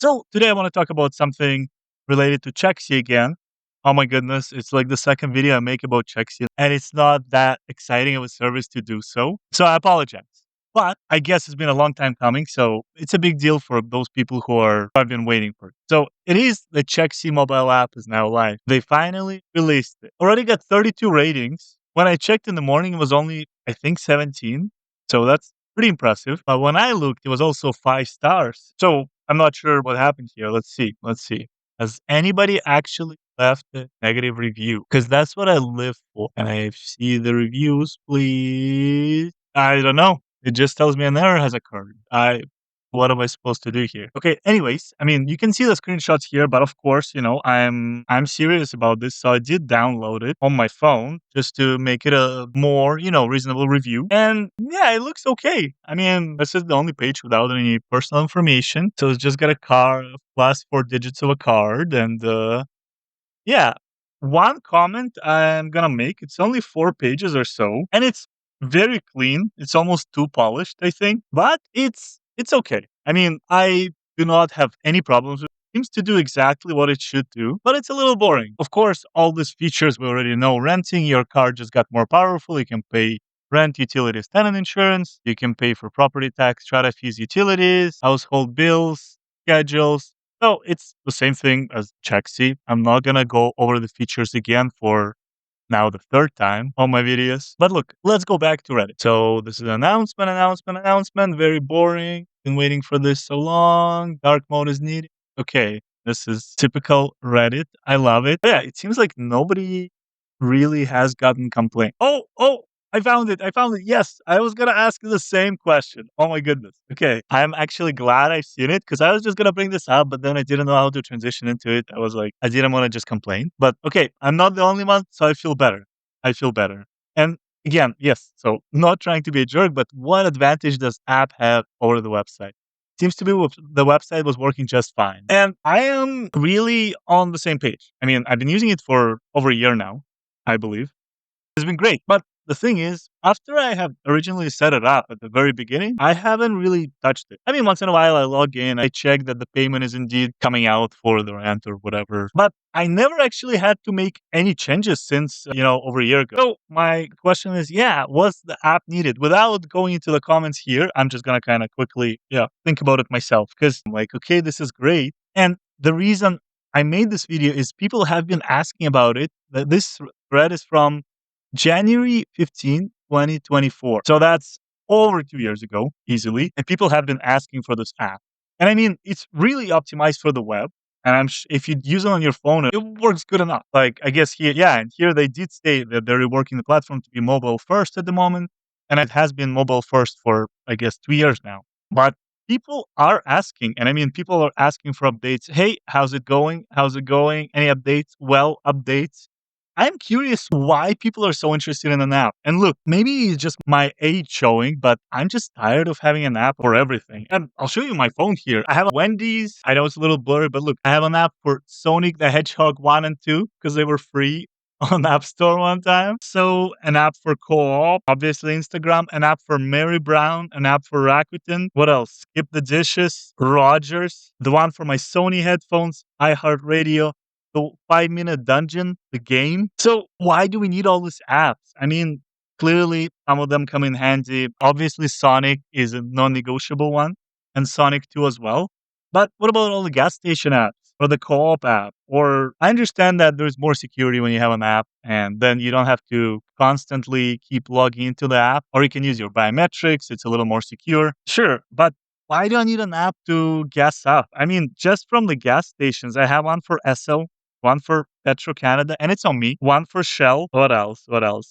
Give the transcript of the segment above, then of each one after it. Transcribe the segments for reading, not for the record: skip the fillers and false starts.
So today I want to talk about something related to Chexy again. Oh my goodness, it's like the second video I make about Chexy, and it's not that exciting of a service to do so. So I apologize. But I guess it's been a long time coming, so it's a big deal for those people who have been waiting for it. So it is the Chexy mobile app is now live. They finally released it. Already got 32 ratings. When I checked in the morning, it was only I think 17. So that's pretty impressive. But when I looked, it was also 5 stars. So I'm not sure what happened here. Let's see. Let's see. Has anybody actually left a negative review? Because that's what I live for. Can I see the reviews, please? I don't know. It just tells me an error has occurred. What am I supposed to do here? Okay, anyways, I mean, you can see the screenshots here, but of course, I'm serious about this, so I did download it on my phone just to make it a more, reasonable review. And yeah, it looks okay. I mean, this is the only page without any personal information. So it's just got a card, last 4 digits of a card, and yeah. One comment I'm gonna make, it's only 4 pages or so, and it's very clean. It's almost too polished, I think, but it's okay. I mean, I do not have any problems with it. Seems to do exactly what it should do, but it's a little boring. Of course, all these features we already know. Renting, your car just got more powerful. You can pay rent, utilities, tenant insurance. You can pay for property tax, strata fees, utilities, household bills, schedules. So it's the same thing as Chexy. I'm not gonna go over the features again for now the third time on my videos. But look, let's go back to Reddit. So this is announcement. Very boring. Been waiting for this so long. Dark mode is needed. Okay, this is typical Reddit. I love it. Yeah, it seems like nobody really has gotten complaint. Oh, I found it. Yes, I was gonna ask the same question. Oh my goodness. Okay, I'm actually glad I've seen it because I was just gonna bring this up, but then I didn't know how to transition into it. I was like, I didn't want to just complain. But okay, I'm not the only one, so I feel better. I feel better. And again, yes. So not trying to be a jerk, but what advantage does app have over the website? Seems to be the website was working just fine. And I am really on the same page. I mean, I've been using it for over a year now, I believe. It's been great. But the thing is, after I have originally set it up at the very beginning, I haven't really touched it. I mean, once in a while I log in, I check that the payment is indeed coming out for the rent or whatever. But I never actually had to make any changes since, over a year ago. So my question is, yeah, was the app needed? Without going into the comments here, I'm just going to kind of quickly, think about it myself because I'm like, okay, this is great. And the reason I made this video is people have been asking about it. This thread is from January 15, 2024. So that's over 2 years ago, easily. And people have been asking for this app. And I mean, it's really optimized for the web. And if you use it on your phone, it works good enough. Like, I guess here, yeah, and here they did state that they're reworking the platform to be mobile first at the moment. And it has been mobile first for, I guess, 2 years now. But people are asking, and I mean, people are asking for updates. Hey, how's it going? How's it going? Any updates? Well, updates. I'm curious why people are so interested in an app. And look, maybe it's just my age showing, but I'm just tired of having an app for everything. And I'll show you my phone here. I have a Wendy's. I know it's a little blurry, but look, I have an app for Sonic the Hedgehog 1 and 2 because they were free on App Store one time. So an app for Co-op, obviously Instagram, an app for Mary Brown, an app for Rakuten. What else? Skip the Dishes, Rogers, the one for my Sony headphones, iHeartRadio, the 5 Minute Dungeon, the game. So why do we need all these apps? I mean, clearly some of them come in handy. Obviously, Sonic is a non-negotiable one, and Sonic 2 as well. But what about all the gas station apps or the co-op app? Or I understand that there's more security when you have an app, and then you don't have to constantly keep logging into the app, or you can use your biometrics. It's a little more secure. Sure, but why do I need an app to gas up? I mean, just from the gas stations, I have one for Esso, one for Petro Canada, and it's on me. One for Shell. What else?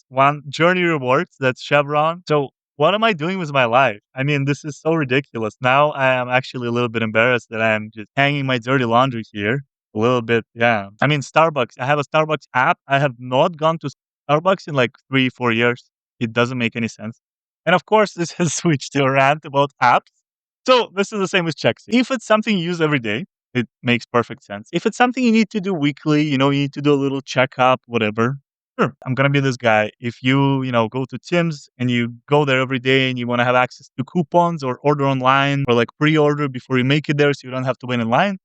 One Journey Rewards, that's Chevron. So what am I doing with my life? I mean, this is so ridiculous. Now I am actually a little bit embarrassed that I'm just hanging my dirty laundry here. A little bit, yeah. I mean, Starbucks. I have a Starbucks app. I have not gone to Starbucks in like 3, 4 years. It doesn't make any sense. And of course, this has switched to a rant about apps. So this is the same with Chexy. If it's something you use every day, it makes perfect sense. If it's something you need to do weekly, you need to do a little checkup, whatever. Sure, I'm gonna be this guy. If you go to Tim's and you go there every day and you want to have access to coupons or order online or like pre-order before you make it there so you don't have to wait in line.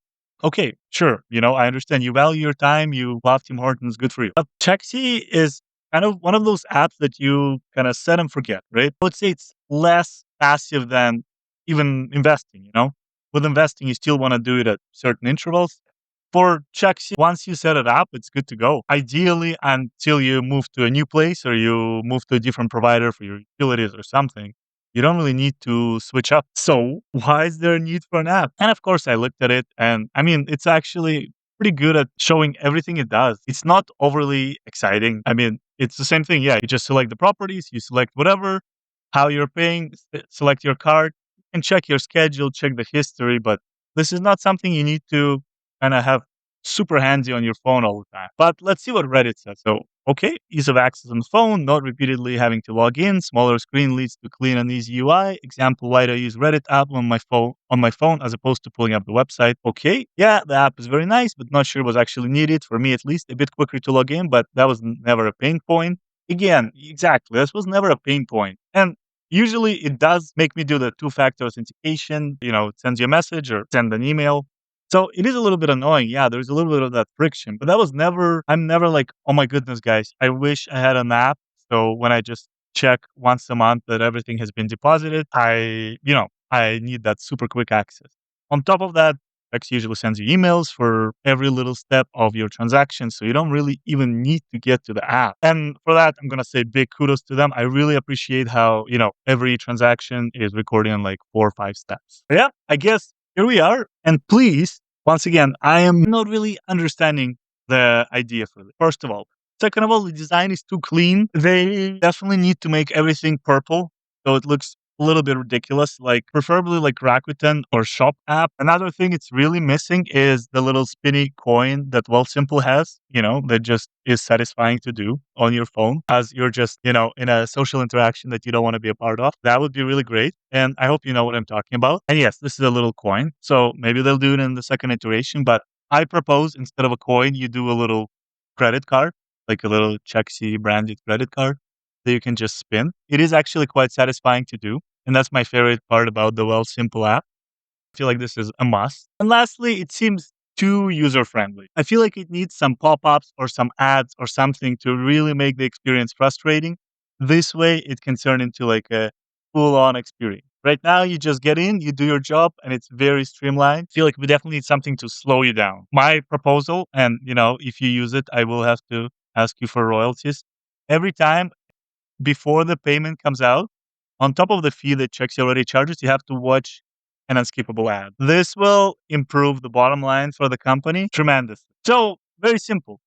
Okay, sure. I understand you value your time, you love Tim Hortons, good for you. But Chexy is kind of one of those apps that you kind of set and forget, right? I would say it's less passive than even investing. With investing, you still want to do it at certain intervals. For checks, once you set it up, it's good to go. Ideally, until you move to a new place or you move to a different provider for your utilities or something, you don't really need to switch up. So why is there a need for an app? And of course, I looked at it and I mean, it's actually pretty good at showing everything it does. It's not overly exciting. I mean, it's the same thing. Yeah, you just select the properties, you select whatever, how you're paying, select your card, and check your schedule, check the history. But this is not something you need to kind of have super handy on your phone all the time. But let's see what Reddit says. So, okay, ease of access on the phone, not repeatedly having to log in. Smaller screen leads to clean and easy UI. Example: why do I use Reddit app on my phone as opposed to pulling up the website? Okay, yeah, the app is very nice, but not sure it was actually needed for me at least. A bit quicker to log in, but that was never a pain point. Again, exactly, this was never a pain point. And usually it does make me do the two-factor authentication. It sends you a message or send an email. So it is a little bit annoying. Yeah, there's a little bit of that friction, but I'm never like, oh my goodness, guys, I wish I had an app. So when I just check once a month that everything has been deposited, I need that super quick access. On top of that, X usually sends you emails for every little step of your transaction. So you don't really even need to get to the app. And for that, I'm going to say big kudos to them. I really appreciate how every transaction is recording on like 4 or 5 steps. But yeah, I guess here we are. And please, once again, I am not really understanding the idea for this. First of all. Second of all, the design is too clean. They definitely need to make everything purple. So it looks a little bit ridiculous, like preferably like Rakuten or Shop app. Another thing it's really missing is the little spinny coin that Simple has, that just is satisfying to do on your phone as you're just in a social interaction that you don't want to be a part of. That would be really great. And I hope you know what I'm talking about. And yes, this is a little coin. So maybe they'll do it in the second iteration, but I propose instead of a coin, you do a little credit card, like a little Chexy branded credit card that you can just spin. It is actually quite satisfying to do. And that's my favorite part about the Simple app. I feel like this is a must. And lastly, it seems too user friendly. I feel like it needs some pop ups or some ads or something to really make the experience frustrating. This way, it can turn into like a full on experience. Right now, you just get in, you do your job, and it's very streamlined. I feel like we definitely need something to slow you down. My proposal, and if you use it, I will have to ask you for royalties. Every time before the payment comes out, on top of the fee that Chexy already charges, you have to watch an unskippable ad. This will improve the bottom line for the company tremendously. So, very simple.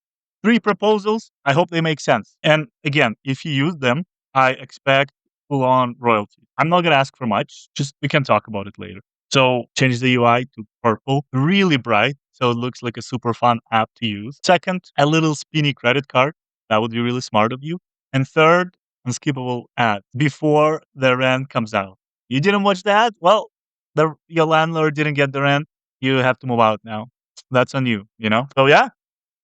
3 proposals. I hope they make sense. And again, if you use them, I expect full on royalty. I'm not going to ask for much. Just we can talk about it later. So, change the UI to purple, really bright. So it looks like a super fun app to use. Second, a little spinny credit card. That would be really smart of you. And third, unskippable ad before the rent comes out. You didn't watch the ad? Well, your landlord didn't get the rent. You have to move out now. That's on you. So yeah,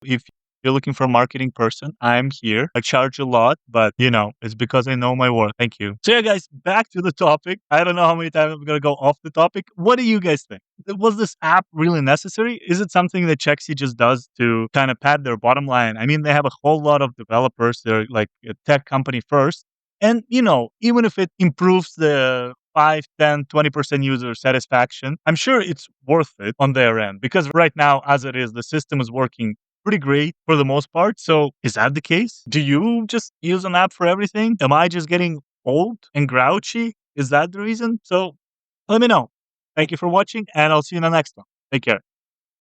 if you're looking for a marketing person, I'm here. I charge a lot, but it's because I know my worth. Thank you. So yeah, guys, back to the topic. I don't know how many times I'm going to go off the topic. What do you guys think? Was this app really necessary? Is it something that Chexy just does to kind of pad their bottom line? I mean, they have a whole lot of developers. They're like a tech company first. And even if it improves the 5, 10, 20% user satisfaction, I'm sure it's worth it on their end because right now, as it is, the system is working pretty great for the most part. So is that the case? Do you just use an app for everything? Am I just getting old and grouchy? Is that the reason? So let me know. Thank you for watching and I'll see you in the next one. Take care.